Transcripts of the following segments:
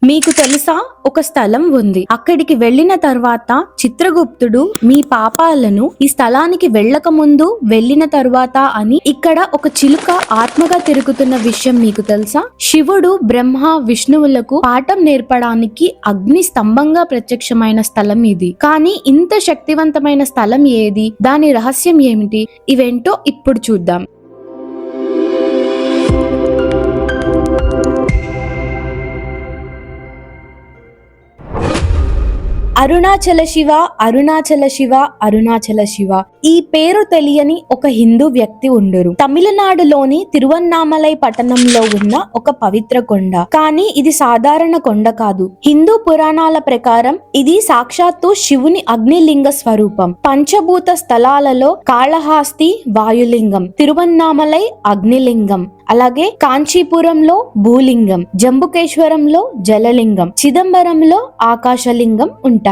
మీకు తెలుసా, ఒక స్థలం ఉంది. అక్కడికి వెళ్లిన తర్వాత చిత్రగుప్తుడు మీ పాపాలను ఈ స్థలానికి వెళ్ళక ముందు, వెళ్ళిన తరువాత అని ఇక్కడ ఒక చిలుక ఆత్మగా తిరుగుతున్న విషయం మీకు తెలుసా? శివుడు బ్రహ్మ విష్ణువులకు పాఠం నేర్పడానికి అగ్ని స్తంభంగా ప్రత్యక్షమైన స్థలం ఇది. కానీ ఇంత శక్తివంతమైన స్థలం ఏది? దాని రహస్యం ఏమిటి? ఇవేంటో ఇప్పుడు చూద్దాం. అరుణాచల శివ, అరుణాచల శివ, అరుణాచల శివ. ఈ పేరు తెలియని ఒక హిందూ వ్యక్తి ఉండరు. తమిళనాడులోని తిరువన్నామలై పట్టణంలో ఉన్న ఒక పవిత్ర కొండ. కానీ ఇది సాధారణ కొండ కాదు. హిందూ పురాణాల ప్రకారం ఇది సాక్షాత్తు శివుని అగ్నిలింగ స్వరూపం. పంచభూత స్థలాలలో కాళహాస్తి వాయులింగం, తిరువన్నామలై అగ్నిలింగం, అలాగే కాంచీపురంలో భూలింగం, జంబుకేశ్వరంలో జలలింగం, చిదంబరంలో ఆకాశలింగం ఉంటాయి.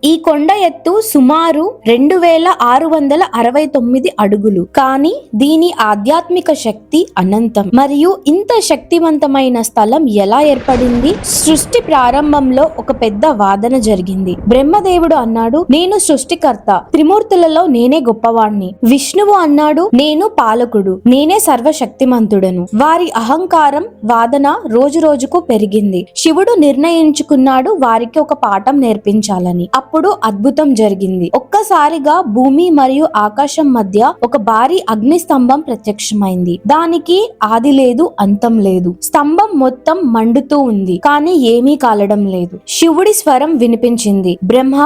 ఈ కొండ ఎత్తు సుమారు 2669 అడుగులు. కానీ దీని ఆధ్యాత్మిక శక్తి అనంతం. మరియు ఇంత శక్తివంతమైన స్థలం ఎలా ఏర్పడింది? సృష్టి ప్రారంభంలో ఒక పెద్ద వాదన జరిగింది. బ్రహ్మదేవుడు అన్నాడు, నేను సృష్టికర్త, త్రిమూర్తులలో నేనే గొప్పవాణ్ణి. విష్ణువు అన్నాడు, నేను పాలకుడు, నేనే సర్వశక్తిమంతుడను. వారి అహంకారం, వాదన రోజు రోజుకు పెరిగింది. శివుడు నిర్ణయించుకున్నాడు వారికి ఒక పాఠం నేర్పించాలని. అప్పుడు అద్భుతం జరిగింది. ఒక్కసారిగా భూమి మరియు ఆకాశం మధ్య ఒక భారీ అగ్ని స్తంభం ప్రత్యక్షమైంది. దానికి ఆది లేదు, అంతం లేదు. స్తంభం మొత్తం మండుతూ ఉంది, కానీ ఏమీ కాలడం లేదు. శివుడి స్వరం వినిపించింది, బ్రహ్మ,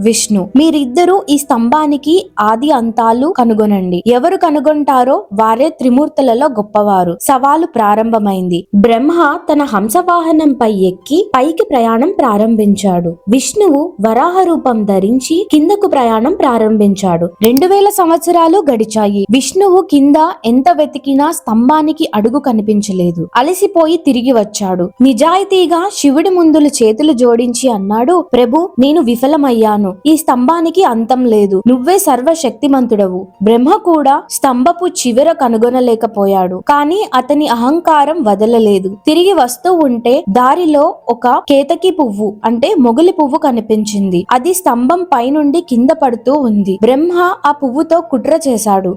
విష్ణు, మీరిద్దరూ ఈ స్తంభానికి ఆది అంతాలు కనుగొనండి. ఎవరు కనుగొంటారో వారే త్రిమూర్తులలో గొప్పవారు. సవాలు ప్రారంభమైంది. బ్రహ్మ తన హంసవాహనంపై ఎక్కి పైకి ప్రయాణం ప్రారంభించాడు. విష్ణువు వరాహ రూపం ధరించి కిందకు ప్రయాణం ప్రారంభించాడు. 2000 సంవత్సరాలు గడిచాయి. విష్ణువు కింద ఎంత వెతికినా స్తంభానికి అడుగు కనిపించలేదు. అలసిపోయి తిరిగి వచ్చాడు. నిజాయితీగా శివుడి ముందులు చేతులు జోడించి అన్నాడు, ప్రభు, నేను విఫలమయ్యాను. ఈ స్తంభానికి అంతం లేదు. నువ్వే సర్వశక్తిమంతుడవు. బ్రహ్మ కూడా స్తంభపు చివర కనుగొనలేకపోయాడు. కానీ అతని అహంకారం వదలలేదు. తిరిగి వస్తూ ఉంటే దారిలో ఒక కేతకి పువ్వు అంటే మొగలి పువ్వు కనిపించింది. అది స్తంభం పైనుండి కింద పడుతూ ఉంది. బ్రహ్మ ఆ పువ్వుతో కుట్ర చేశాడు,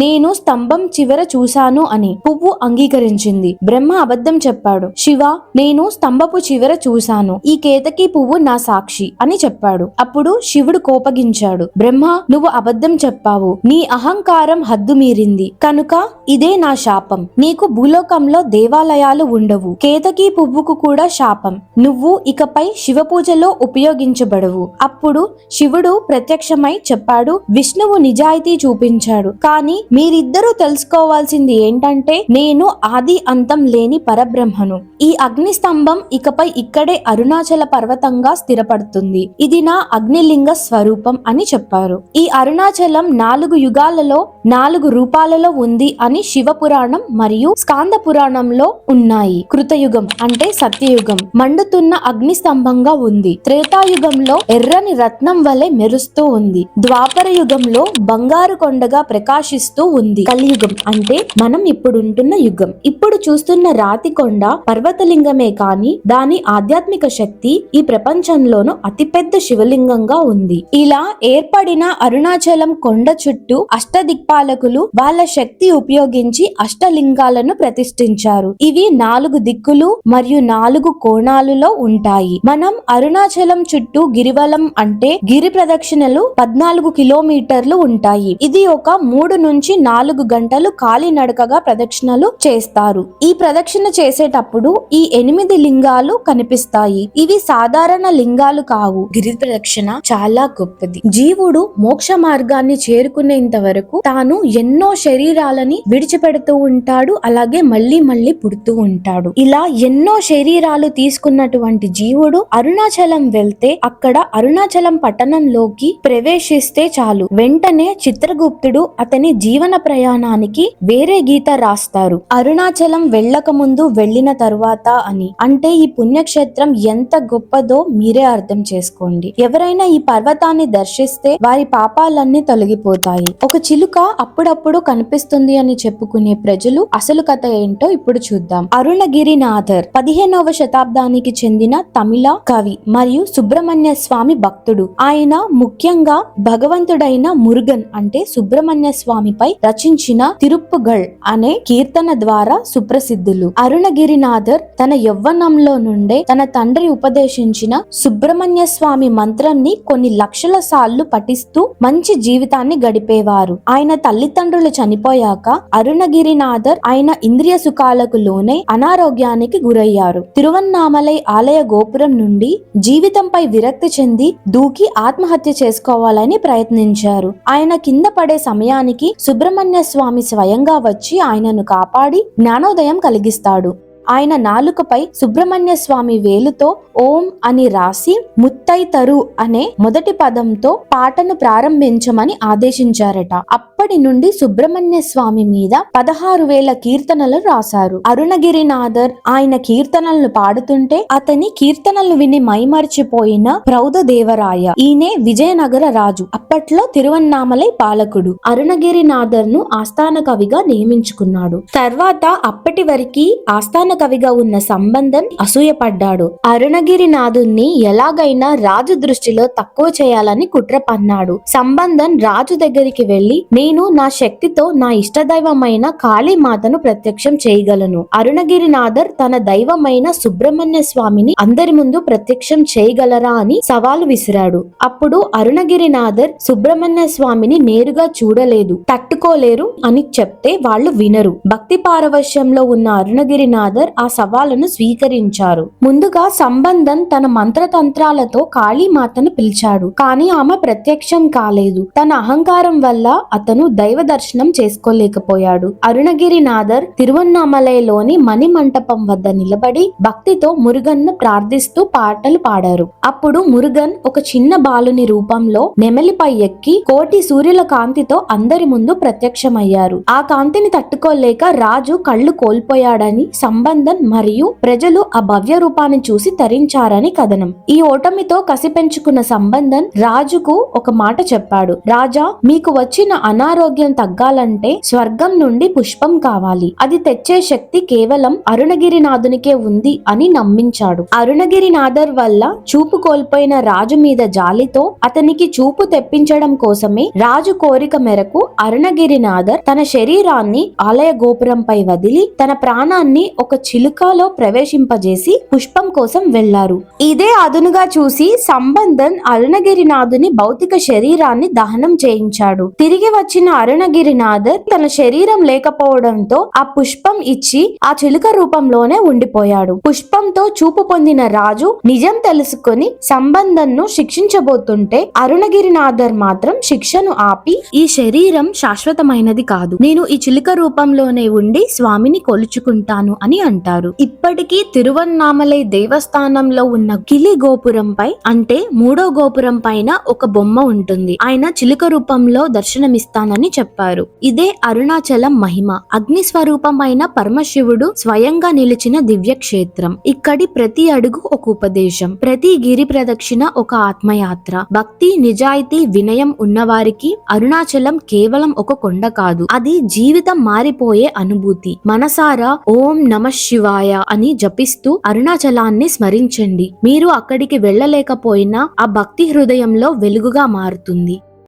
నేను స్తంభం చివర చూశాను అని. పువ్వు అంగీకరించింది. బ్రహ్మ అబద్ధం చెప్పాడు. శివ, నేను స్తంభపు చివర చూశాను. ఈ కేతకి పువ్వు నా సాక్షి అని చెప్పాడు. అప్పుడు శివుడు కోపగించాడు. బ్రహ్మ, నువ్వు అబద్ధం చెప్పావు. నీ అహంకారం హద్దు మీరింది కనుక ఇదే నా శాపం. నీకు భూలోకంలో దేవాలయాలు ఉండవు. కేతకి పువ్వుకు కూడా శాపం. నువ్వు ఇకపై శివ పూజలో ఉపయోగించబడవు. అప్పుడు శివుడు ప్రత్యక్షమై చెప్పాడు, విష్ణువు నిజాయితీ చూపించాడు. కానీ మీరిద్దరూ తెలుసుకోవాల్సింది ఏంటంటే నేను ఆది అంతం లేని పరబ్రహ్మను. ఈ అగ్ని స్తంభం ఇకపై ఇక్కడే అరుణాచల పర్వతంగా స్థిరపడుతుంది. ఇది నా అగ్నిలింగ స్వరూపం అని చెప్పారు. ఈ అరుణాచలం 4 యుగాలలో 4 రూపాలలో ఉంది అని శివ పురాణం మరియు స్కాంద పురాణంలో ఉన్నాయి. కృతయుగం అంటే సత్యయుగం మండుతున్న అగ్ని స్తంభంగా ఉంది. త్రేతాయుగంలో ఎర్రని రత్నం వలె మెరుస్తూ ఉంది. ద్వాపర యుగంలో బంగారు కొండగా ప్రకాశిస్తూ ఉంది. కలియుగం అంటే మనం ఇప్పుడుంటున్న యుగం. ఇప్పుడు చూస్తున్న రాతి కొండ పర్వతలింగమే కాని దాని ఆధ్యాత్మిక శక్తి ఈ ప్రపంచంలోనూ అతిపెద్ద శివలింగంగా ఉంది. ఇలా ఏర్పడిన అరుణాచలం కొండ చుట్టూ అష్టదిక్పాలకులు వాళ్ళ శక్తి ఉపయోగించి అష్టలింగాలను ప్రతిష్ఠించారు. ఇవి 4 దిక్కులు మరియు 4 కోణాలలో ఉంటాయి. మనం అరుణాచలం చుట్టూ గిరివలం అంటే గిరి ప్రదక్షిణలు 14 కిలోమీటర్లు ఉంటాయి. ఇది ఒక 3 నుంచి 4 గంటలు కాలినడకగా ప్రదక్షిణలు చేస్తారు. ఈ ప్రదక్షిణ చేసేటప్పుడు ఈ 8 లింగాలు కనిపిస్తాయి. ఇవి సాధారణ లింగాలు కావు. గిరి ప్రదక్షిణ చాలా గొప్పది. జీవుడు మోక్ష మార్గాన్ని చేరుకునేంత వరకు తాను ఎన్నో శరీరాలని విడిచిపెడుతూ ఉంటాడు. అలాగే మళ్ళీ మళ్ళీ పుడుతూ ఉంటాడు. ఇలా ఎన్నో శరీరాలు తీసుకున్నటువంటి జీవుడు అరుణాచలం వెళ్తే అక్కడ అరుణాచలం పట్టణంలోకి ప్రవేశిస్తే చాలు వెంటనే చిత్రగుప్తుడు అతని జీవన ప్రయాణానికి వేరే గీత రాస్తారు. అరుణాచలం వెళ్ళక ముందు, వెళ్ళిన తరువాత అని. అంటే ఈ పుణ్యక్షేత్రం ఎంత గొప్పదో మీరే అర్థం చేసుకోండి. ఎవరైనా ఈ పర్వతాన్ని దర్శిస్తే వారి పాపాలన్నీ తొలగిపోతాయి. ఒక చిలుక అప్పుడప్పుడు కనిపిస్తుంది అని చెప్పుకునే ప్రజలు అసలు కథ ఏంటో ఇప్పుడు చూద్దాం. అరుణగిరినాథర్ 15వ శతాబ్దానికి చెందిన తమిళ కవి మరియు సుబ్రహ్మణ్య స్వామి భక్తుడు. ఆయన ముఖ్యంగా భగవంతుడైన మురుగన్ అంటే సుబ్రహ్మణ్య స్వామిపై రచించిన తిరుప్పుగళ్ అనే కీర్తన ద్వారా సుప్రసిద్ధులు. అరుణగిరినాథర్ తన యవ్వనంలో నుండే తన తండ్రి ఉపదేశించిన సుబ్రహ్మణ్య స్వామి మంత్రాన్ని కొన్ని లక్షల సార్లు పఠిస్తూ మంచి జీవితాన్ని గడిపేవారు. ఆయన తల్లిదండ్రులు చనిపోయాక అరుణగిరినాథర్ ఆయన ఇంద్రియ సుఖాలకు లోనే అనారోగ్యానికి గురయ్యారు. తిరువన్నామలై ఆలయ గోపురం నుండి జీవితంపై విరక్తి చెంది దూకి ఆత్మహత్య చేసుకోవాలని ప్రయత్నించారు. ఆయన కింద పడే సమయానికి సుబ్రహ్మణ్య స్వామి స్వయంగా వచ్చి ఆయనను కాపాడి జ్ఞానోదయం కలిగిస్తాడు. ఆయన నాలుకపై సుబ్రహ్మణ్య స్వామి వేలుతో ఓం అని రాసి ముత్తైతరు అనే మొదటి పదంతో పాటను ప్రారంభించమని ఆదేశించారట. అప్పటి నుండి సుబ్రహ్మణ్య స్వామి మీద 16,000 కీర్తనలు రాశారు. అరుణగిరినాథర్ ఆయన కీర్తనలను పాడుతుంటే అతని కీర్తనలు విని మైమర్చిపోయిన ప్రౌఢదేవరాయ, ఈయనే విజయనగర రాజు, అప్పట్లో తిరువన్నామలై పాలకుడు, అరుణగిరినాథర్ ను ఆస్థాన కవిగా నియమించుకున్నాడు. తర్వాత అప్పటి వరకు ఆస్థాన కవిగా ఉన్న సంబంధన్ అసూయపడ్డాడు. అరుణగిరినాథుణ్ణి ఎలాగైనా రాజు దృష్టిలో తక్కువ చేయాలని కుట్ర పన్నాడు. సంబంధన్ రాజు దగ్గరికి వెళ్లి, నేను నా శక్తితో నా ఇష్టదైవమైన కాళీమాతను ప్రత్యక్షం చేయగలను. అరుణగిరినాథర్ తన దైవమైన సుబ్రహ్మణ్య స్వామిని అందరి ముందు ప్రత్యక్షం చేయగలరా అని సవాలు విసిరాడు. అప్పుడు అరుణగిరినాథర్ సుబ్రహ్మణ్య స్వామిని నేరుగా చూడలేదు, తట్టుకోలేరు అని చెప్తే వాళ్ళు వినరు. భక్తి పారవశ్యంలో ఉన్న అరుణగిరినాథర్ ఆ సవాలును స్వీకరించారు. ముందుగా సంబంధన్ తన మంత్రతంత్రాలతో కాళీమాతను పిలిచాడు. కానీ ఆమె ప్రత్యక్షం కాలేదు. తన అహంకారం వల్ల అతను దైవ దర్శనం చేసుకోలేకపోయాడు. అరుణగిరినాథర్ తిరువన్నామలైలోని మణి మంటపం వద్ద నిలబడి భక్తితో మురుగన్ను ప్రార్థిస్తూ పాటలు పాడారు. అప్పుడు మురుగన్ ఒక చిన్న బాలుని రూపంలో నెమలిపై ఎక్కి కోటి సూర్యుల కాంతితో అందరి ముందు ప్రత్యక్షమయ్యారు. ఆ కాంతిని తట్టుకోలేక రాజు కళ్ళు కోల్పోయాడని సంబంధన్ మరియు ప్రజలు ఆ భవ్య రూపాన్ని చూసి తరించారని కథనం. ఈ ఓటమితో కసి పెంచుకున్న సంబంధన్ రాజుకు ఒక మాట చెప్పాడు. రాజా, మీకు వచ్చిన అనారోగ్యం తగ్గాలంటే స్వర్గం నుండి పుష్పం కావాలి. అది తెచ్చే శక్తి కేవలం అరుణగిరినాథునికే ఉంది అని నమ్మించాడు. అరుణగిరినాథర్ వల్ల చూపు కోల్పోయిన రాజు మీద జాలితో అతనికి చూపు తెప్పించడం కోసమే రాజు కోరిక మేరకు అరుణగిరినాథర్ తన శరీరాన్ని ఆలయ గోపురంపై వదిలి తన ప్రాణాన్ని ఒక చిలుకలో ప్రవేశింపజేసి పుష్పం కోసం వెళ్లారు. ఇదే అదునుగా చూసి సంబంధన్ అరుణగిరినాథుని భౌతిక శరీరాన్ని దహనం చేయించాడు. తిరిగి వచ్చిన అరుణగిరినాథర్ తన శరీరం లేకపోవడంతో ఆ పుష్పం ఇచ్చి ఆ చిలుక రూపంలోనే ఉండిపోయాడు. పుష్పంతో చూపు పొందిన రాజు నిజం తెలుసుకొని సంబంధన్ను శిక్షించబోతుంటే అరుణగిరినాథర్ మాత్రం శిక్షను ఆపి, ఈ శరీరం శాశ్వతమైనది కాదు, నేను ఈ చిలుక రూపంలోనే ఉండి స్వామిని కొలుచుకుంటాను అని అంటారు. ఇప్పటికీ తిరువన్నామలై దేవస్థానంలో ఉన్న కిలి గోపురంపై అంటే 3వ గోపురం పైన ఒక బొమ్మ ఉంటుంది. ఆయన చిలుక రూపంలో దర్శనమిస్తానని చెప్పారు. ఇదే అరుణాచలం మహిమ. అగ్ని స్వరూపమైన పరమశివుడు స్వయంగా నిలిచిన దివ్య క్షేత్రం. ఇక్కడి ప్రతి అడుగు ఒక ఉపదేశం, ప్రతి గిరి ప్రదక్షిణ ఒక ఆత్మయాత్ర. భక్తి, నిజాయితీ, వినయం ఉన్నవారికి అరుణాచలం కేవలం ఒక కొండ కాదు, అది జీవితం మారిపోయే అనుభూతి. మనసారా ఓం నమః శివాయ అని జపిస్తూ అరుణాచలాన్ని స్మరించండి. మీరు అక్కడికి వెళ్ళలేకపోయినా ఆ భక్తి హృదయంలో వెలుగుగా మారుతుంది.